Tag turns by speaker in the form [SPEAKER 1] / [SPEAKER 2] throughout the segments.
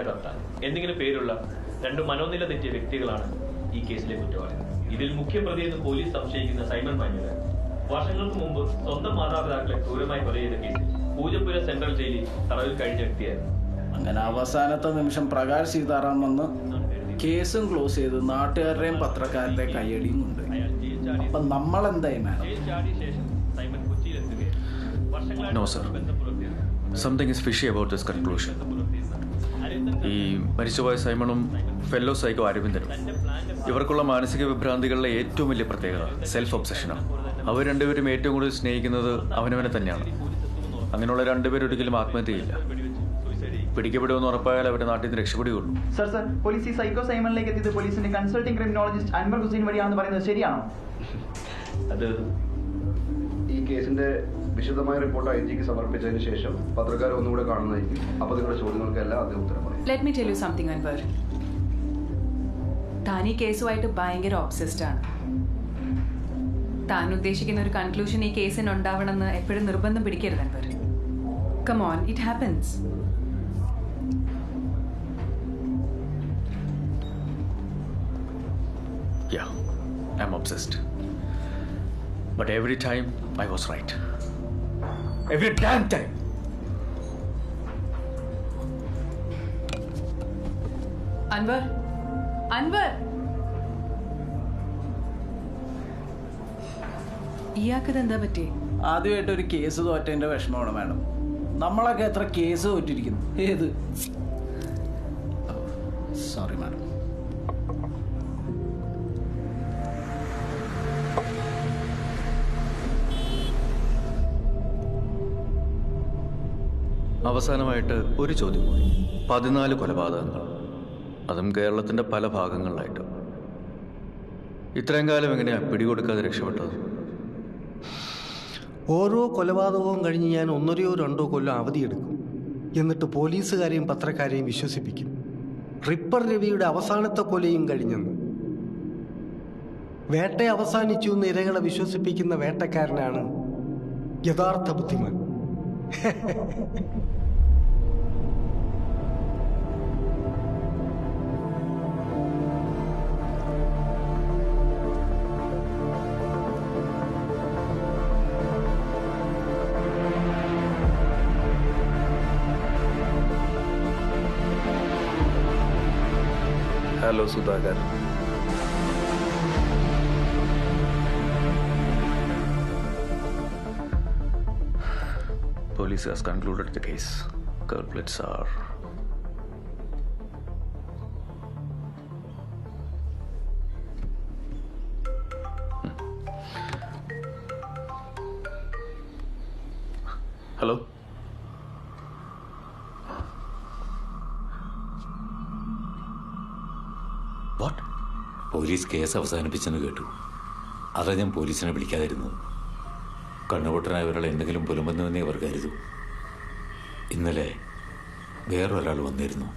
[SPEAKER 1] എന്ന കപ്താൻ എന്നിങ്ങനെ പേരുള്ള രണ്ട് മനോനില തെറ്റിയ വ്യക്തികളാണ് ഈ കേസിലെ കുറ്റവാളികൾ. ഇതിൽ മുഖ്യപ്രതിയെന്ന് പോലീസ് സംശയിക്കുന്ന സൈമൺ മാനുവൽ വർഷങ്ങൾക്ക് മുമ്പ് സ്വന്തം മാതാപിതാക്കളെ ക്രൂരമായി കൊല ചെയ്ത കേസിൽ പൂജപ്പുര സെൻട്രൽ ജയിലിൽ തടവിൽ കഴിഞ്ഞ വ്യക്തിയായിരുന്നു.
[SPEAKER 2] അങ്ങനെ അവസാനത്തെ നിമിഷം പ്രകാശ് സീതാറാം വന്ന് കേസും ക്ലോസ് ചെയ്ത് നാട്ടുകാരുടെയും പത്രക്കാരുടെ കയ്യടിയും കൊണ്ട്. അപ്പൊ നമ്മളെന്തായി മാഡം?
[SPEAKER 1] സൈമൺ കൊച്ചിയിലെത്തുകയായിരുന്നു.
[SPEAKER 3] No, sir. Something is fishy about this conclusion. ഈ മരിച്ചുപോയ സൈമണും ഫെല്ലോ സൈക്കോ അരവിന്ദനും ഇവർക്കുള്ള മാനസിക വിഭ്രാന്തികളുടെ ഏറ്റവും വലിയ പ്രത്യേകത സെൽഫ് ഒബ്സഷനാണ്. അവർ രണ്ടുപേരും ഏറ്റവും കൂടുതൽ സ്നേഹിക്കുന്നത് അവനവനെ തന്നെയാണ്. അങ്ങനെയുള്ള രണ്ടുപേരും ഒരിക്കലും ആത്മഹത്യ ചെയ്യില്ല. പിടിക്കപ്പെടുമെന്ന് ഉറപ്പായാൽ അവരുടെ നാട്ടിൽ നിന്ന് രക്ഷപ്പെടുകയുള്ളൂ.
[SPEAKER 4] സർ പോലീസ് ഈ സൈക്കോ സൈമണിലേക്ക് എത്തിയത് പോലീസിന്റെ കൺസൾട്ടിംഗ് ക്രിമിനോളജിസ്റ്റ് അൻവർ ഹുസൈൻ വഴിയാണെന്ന് പറയുന്നത് ശരിയാണോ?
[SPEAKER 1] അത്
[SPEAKER 5] ഈ കേസിന്റെ വിശദമായ റിപ്പോർട്ട് ഐജിക്ക് സമർപ്പിച്ചതിന് ശേഷം പത്രക്കാരെ ഒന്നുകൂടെ കാണുന്നതായിരിക്കും. അപ്പോൾ നിങ്ങളുടെ ചോദ്യങ്ങൾക്കെല്ലാം അദ്ദേഹം ഉത്തരം പറയും.
[SPEAKER 6] Let me tell you something Anwar. താൻ ഈ കേസുമായിട്ട് ഭയങ്കര ഒബ്സെസ്ഡ് ആണ്. താൻ ഉദ്ദേശിക്കുന്ന ഒരു കൺക്ലൂഷൻ ഈ കേസിന് ഉണ്ടാവണമെന്ന് എപ്പോഴും നിർബന്ധം പിടിക്കരുത് Anwar. Come on, it happens.
[SPEAKER 3] Yeah, I'm obsessed. But every time I was right. Every damn time.
[SPEAKER 6] Anwar, Anwar, ഇയാൾക്കത് എന്താ പറ്റി?
[SPEAKER 2] ആദ്യമായിട്ട് ഒരു കേസ് തോറ്റതിന്റെ വിഷമമാണ് മാഡം. നമ്മളൊക്കെ എത്ര കേസ് തോറ്റിരിക്കുന്നു. ഏത്? Sorry madam.
[SPEAKER 3] അവസാനമായിട്ട് ഒരു ചോദ്യം കൂടി. 14 കൊലപാതകങ്ങൾ, അതും കേരളത്തിൻ്റെ പല ഭാഗങ്ങളിലായിട്ട്. ഇത്രയും കാലം എങ്ങനെയാണ് പിടികൊടുക്കാതെ രക്ഷപ്പെട്ടത്?
[SPEAKER 7] ഓരോ കൊലപാതകവും കഴിഞ്ഞ് ഞാൻ 1-2 കൊല്ലം അവധിയെടുക്കും. എന്നിട്ട് പോലീസുകാരെയും പത്രക്കാരെയും വിശ്വസിപ്പിക്കും റിപ്പർ രവിയുടെ അവസാനത്തെ കൊലയും കഴിഞ്ഞെന്ന്. വേട്ട അവസാനിച്ചു എന്ന് ഇരകളെ വിശ്വസിപ്പിക്കുന്ന വേട്ടക്കാരനാണ് യഥാർത്ഥ ബുദ്ധിമാൻ.
[SPEAKER 3] Hello Sudhakar. Police has concluded the case. Culprits are Hello? What?
[SPEAKER 8] Police case അവസാനിപ്പിച്ചെന്ന് കേട്ടു. അതാ ഞാൻ പോലീസിനെ വിളിക്കാതിരുന്നത്. കണ്ണുപൊട്ടനായവരാൾ എന്തെങ്കിലും പുലമ്പെന്നുവെന്നേ അവർ കരുതൂ. ഇന്നലെ വേറൊരാൾ വന്നിരുന്നു.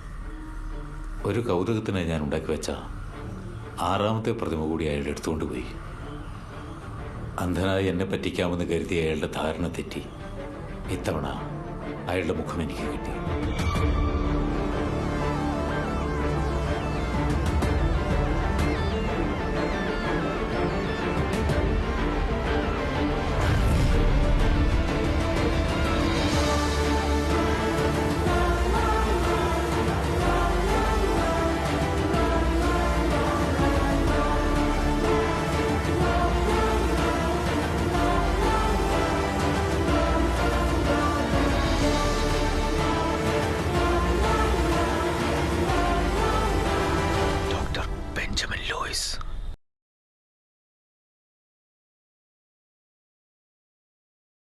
[SPEAKER 8] ഒരു കൗതുകത്തിനായി ഞാൻ ഉണ്ടാക്കി വെച്ച 6ാമത്തെ പ്രതിമ കൂടി അയാൾ എടുത്തുകൊണ്ട് പോയി. അന്ധനായി എന്നെ പറ്റിക്കാമെന്ന് കരുതിയ അയാളുടെ ധാരണ തെറ്റി. ഇത്തവണ അയാളുടെ മുഖം എനിക്ക് കിട്ടി.
[SPEAKER 3] Benjamin Lewis.